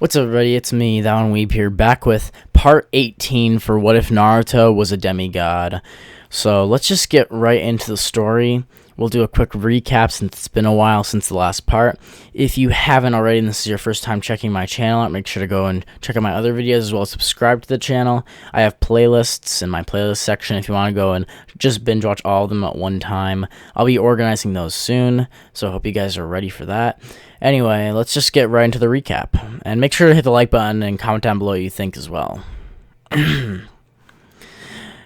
What's up, everybody? It's me, That One Weeb here, back with part 18 for What If Naruto Was a Demigod. So let's just get right into the story. We'll do a quick recap since it's been a while since the last part. If you haven't already and this is your first time checking my channel out, make sure to go and check out my other videos as well as subscribe to the channel. I have playlists in my playlist section if you want to go and just binge watch all of them at one time. I'll be organizing those soon, so I hope you guys are ready for that. Anyway, let's just get right into the recap. And make sure to hit the like button and comment down below what you think as well.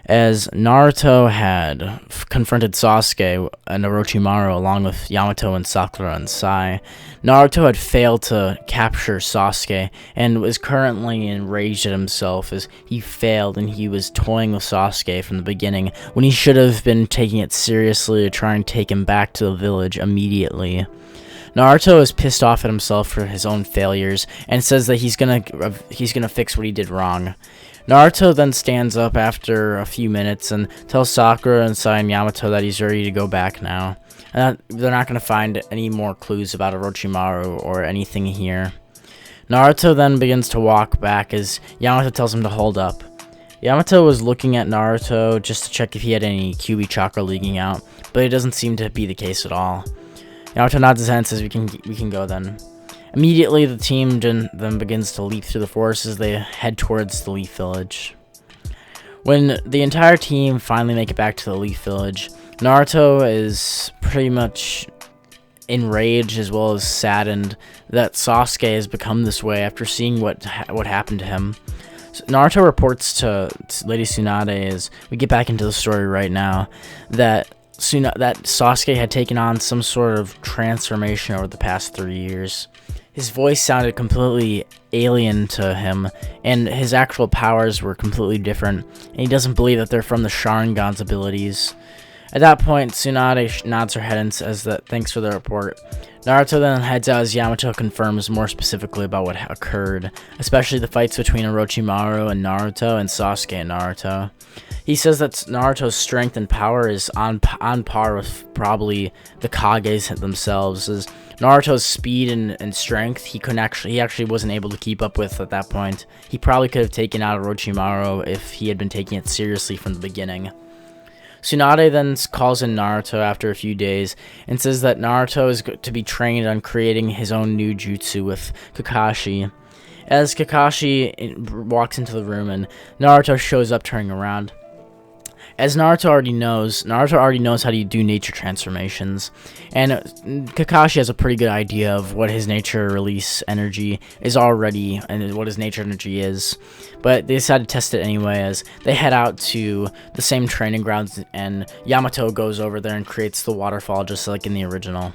As Naruto had confronted Sasuke and Orochimaru along with Yamato and Sakura and Sai, Naruto had failed to capture Sasuke and was currently enraged at himself as he failed and he was toying with Sasuke from the beginning when he should have been taking it seriously to try and take him back to the village immediately. Naruto is pissed off at himself for his own failures and says that he's gonna fix what he did wrong. Naruto then stands up after a few minutes and tells Sakura and Sai and Yamato that he's ready to go back now, and that they're not going to find any more clues about Orochimaru or anything here. Naruto then begins to walk back as Yamato tells him to hold up. Yamato was looking at Naruto just to check if he had any QB chakra leaking out, but it doesn't seem to be the case at all. Yamato nods his head and says we can go then. Immediately, the team then begins to leap through the forest as they head towards the Leaf Village. When the entire team finally make it back to the Leaf Village, Naruto is pretty much enraged as well as saddened that Sasuke has become this way after seeing what happened to him. So Naruto reports to Lady Tsunade as we get back into the story right now that Sasuke had taken on some sort of transformation over the past 3 years. His voice sounded completely alien to him, and his actual powers were completely different, and he doesn't believe that they're from the Sharingan's abilities. At that point, Tsunade nods her head and says that thanks for the report. Naruto then heads out as Yamato confirms more specifically about what occurred, especially the fights between Orochimaru and Naruto and Sasuke and Naruto. He says that Naruto's strength and power is on par with probably the Kages themselves, as Naruto's speed and strength he actually wasn't able to keep up with at that point. He probably could have taken out Orochimaru if he had been taking it seriously from the beginning. Tsunade then calls in Naruto after a few days and says that Naruto is to be trained on creating his own new jutsu with Kakashi. As Kakashi walks into the room and Naruto shows up turning around. As Naruto already knows how to do nature transformations, and Kakashi has a pretty good idea of what his nature release energy is already, and what his nature energy is, but they decided to test it anyway as they head out to the same training grounds, and Yamato goes over there and creates the waterfall just like in the original.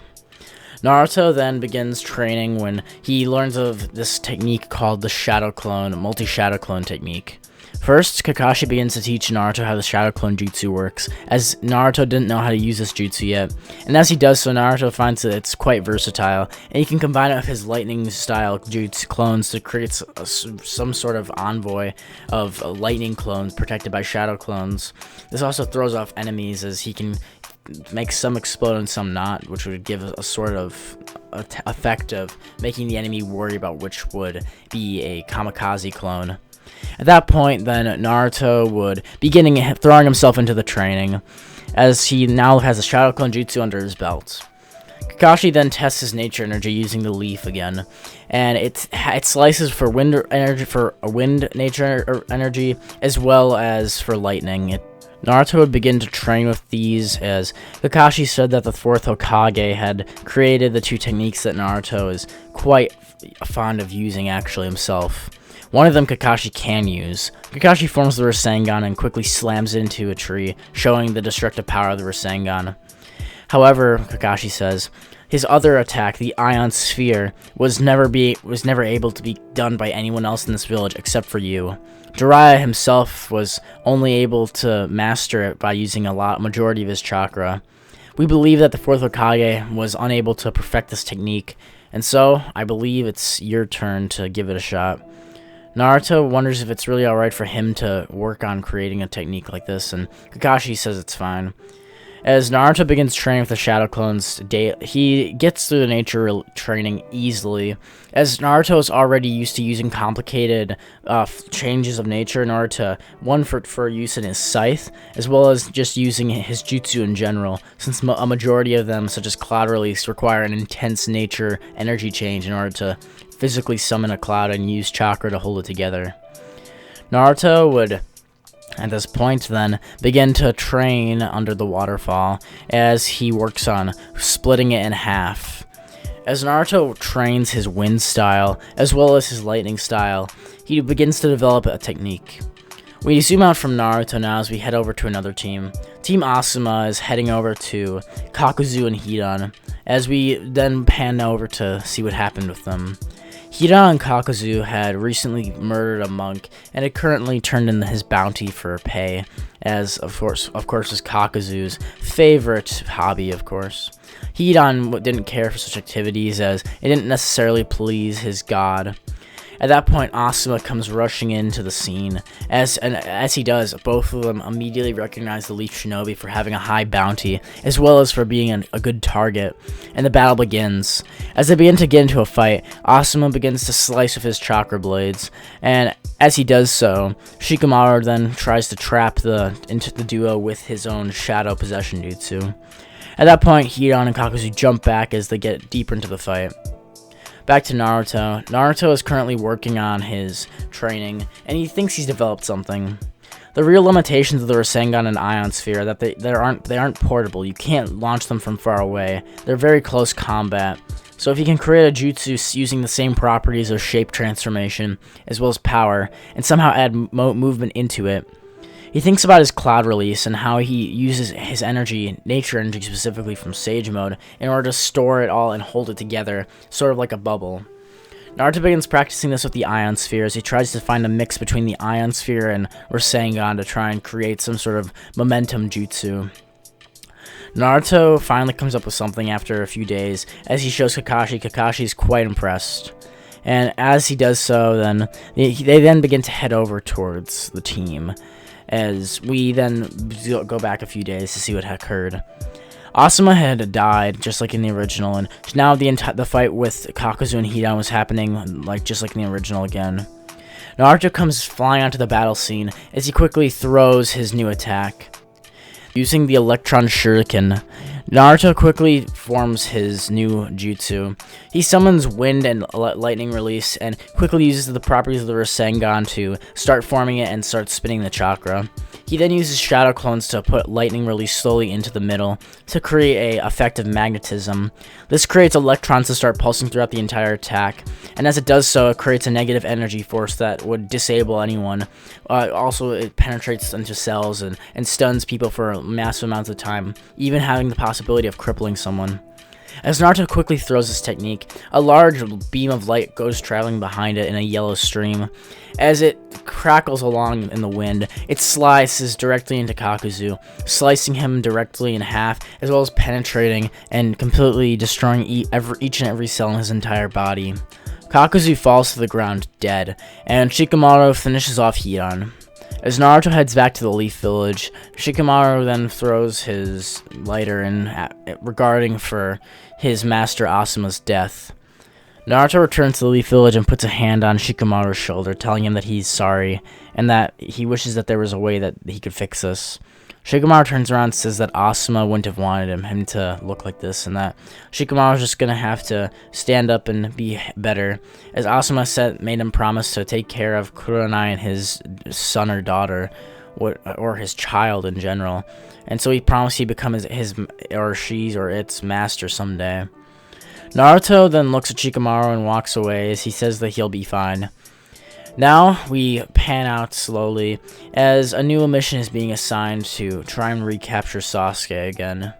Naruto then begins training when he learns of this technique called the Shadow Clone, multi-Shadow Clone technique. First, Kakashi begins to teach Naruto how the Shadow Clone Jutsu works, as Naruto didn't know how to use this jutsu yet. And as he does so, Naruto finds that it's quite versatile, and he can combine it with his lightning-style jutsu clones to create some sort of envoy of lightning clones protected by Shadow Clones. This also throws off enemies, as he can make some explode and some not, which would give a sort of effect of making the enemy worry about which would be a kamikaze clone. At that point, then, Naruto would be throwing himself into the training, as he now has a Shadow Clone Jutsu under his belt. Kakashi then tests his nature energy using the leaf again, and it slices for wind nature energy as well as for lightning. Naruto would begin to train with these, as Kakashi said that the 4th Hokage had created the two techniques that Naruto is quite fond of using actually himself. One of them Kakashi can use. Kakashi forms the Rasengan and quickly slams into a tree, showing the destructive power of the Rasengan. However, Kakashi says, his other attack, the Ion Sphere, was never able to be done by anyone else in this village except for you. Jiraiya himself was only able to master it by using a majority of his chakra. We believe that the 4th Hokage was unable to perfect this technique, and so I believe it's your turn to give it a shot. Naruto wonders if it's really alright for him to work on creating a technique like this, and Kakashi says it's fine. As Naruto begins training with the Shadow Clones, he gets through the nature training easily, as Naruto is already used to using complicated changes of nature in order to, for use in his scythe, as well as just using his jutsu in general, since a majority of them, such as Cloud Release, require an intense nature energy change in order to physically summon a cloud and use chakra to hold it together. Naruto would, at this point, then, begin to train under the waterfall as he works on splitting it in half. As Naruto trains his wind style, as well as his lightning style, he begins to develop a technique. We zoom out from Naruto now as we head over to another team. Team Asuma is heading over to Kakuzu and Hidan, as we then pan over to see what happened with them. Hidan and Kakuzu had recently murdered a monk and had currently turned in his bounty for pay, as of course is Kakuzu's favorite hobby, of course. Hidan didn't care for such activities as it didn't necessarily please his god. At that point, Asuma comes rushing into the scene. As he does, both of them immediately recognize the Leaf Shinobi for having a high bounty, as well as for being a good target, and the battle begins. As they begin to get into a fight, Asuma begins to slice with his chakra blades, and as he does so, Shikamaru then tries to trap the duo with his own shadow possession jutsu. At that point, Hidan and Kakuzu jump back as they get deeper into the fight. Back to Naruto. Naruto is currently working on his training, and he thinks he's developed something. The real limitations of the Rasengan and Ion Sphere are that they aren't portable. You can't launch them from far away. They're very close combat. So if you can create a jutsu using the same properties of shape transformation, as well as power, and somehow add movement into it, he thinks about his Cloud Release and how he uses his energy, nature energy specifically from Sage Mode, in order to store it all and hold it together, sort of like a bubble. Naruto begins practicing this with the Ion Sphere as he tries to find a mix between the Ion Sphere and Rasengan to try and create some sort of momentum jutsu. Naruto finally comes up with something after a few days as he shows Kakashi. Kakashi is quite impressed. And as he does so, then they then begin to head over towards the team, as we then go back a few days to see what occurred. Asuma had died, just like in the original, and now the fight with Kakuzu and Hidan was happening just like in the original again. Naruto comes flying onto the battle scene as he quickly throws his new attack. Using the Electron Shuriken, Naruto quickly forms his new jutsu. He summons Wind and Lightning Release and quickly uses the properties of the Rasengan to start forming it and start spinning the chakra. He then uses Shadow Clones to put Lightning Release slowly into the middle to create a effective magnetism. This creates electrons to start pulsing throughout the entire attack, and as it does so, it creates a negative energy force that would disable anyone. Also, it penetrates into cells and stuns people for massive amounts of time, even having the possibility of crippling someone. As Naruto quickly throws this technique, a large beam of light goes traveling behind it in a yellow stream. As it crackles along in the wind, it slices directly into Kakuzu, slicing him directly in half, as well as penetrating and completely destroying each and every cell in his entire body. Kakuzu falls to the ground dead, and Shikamaru finishes off Hidan. As Naruto heads back to the Leaf Village, Shikamaru then throws his lighter in regarding for his master Asuma's death. Naruto returns to the Leaf Village and puts a hand on Shikamaru's shoulder, telling him that he's sorry, and that he wishes that there was a way that he could fix this. Shikamaru turns around and says that Asuma wouldn't have wanted him to look like this, and that Shikamaru's just gonna have to stand up and be better, as Asuma made him promise to take care of Kurenai and his son or daughter, or his child in general, and so he promised he'd become his or she's or its master someday. Naruto then looks at Shikamaru and walks away as he says that he'll be fine. Now we pan out slowly as a new mission is being assigned to try and recapture Sasuke again.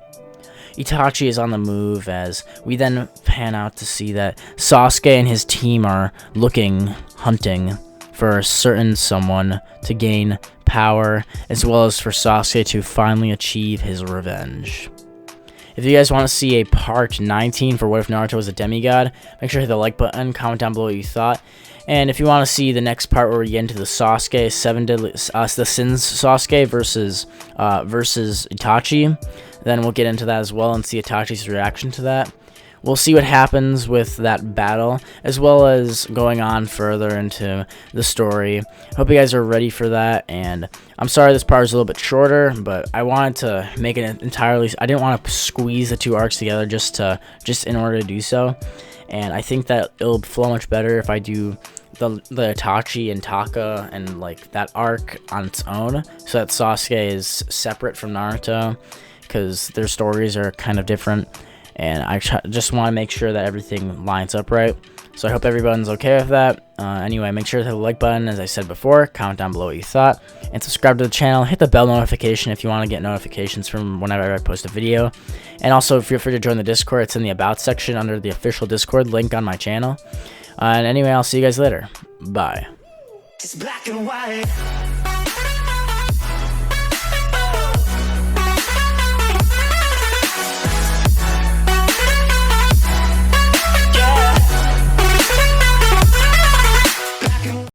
Itachi is on the move as we then pan out to see that Sasuke and his team are hunting for a certain someone to gain power, as well as for Sasuke to finally achieve his revenge. If you guys want to see a part 19 for What If Naruto Was a Demigod, make sure to hit the like button, comment down below what you thought, And if you want to see the next part where we get into the Sasuke the Sins Sasuke versus Itachi, then we'll get into that as well and see Itachi's reaction to that. We'll see what happens with that battle, as well as going on further into the story. Hope you guys are ready for that, and I'm sorry this part is a little bit shorter, but I wanted to make it entirely. I didn't want to squeeze the 2 arcs together just in order to do so, and I think that it'll flow much better if I do the Itachi and Taka and like that arc on its own, so that Sasuke is separate from Naruto, because their stories are kind of different. And I just want to make sure that everything lines up right. So I hope everyone's okay with that. Anyway, make sure to hit the like button, as I said before. Comment down below what you thought. And subscribe to the channel. Hit the bell notification if you want to get notifications from whenever I post a video. And also, feel free to join the Discord. It's in the About section under the official Discord link on my channel. And anyway, I'll see you guys later. Bye. It's black and white.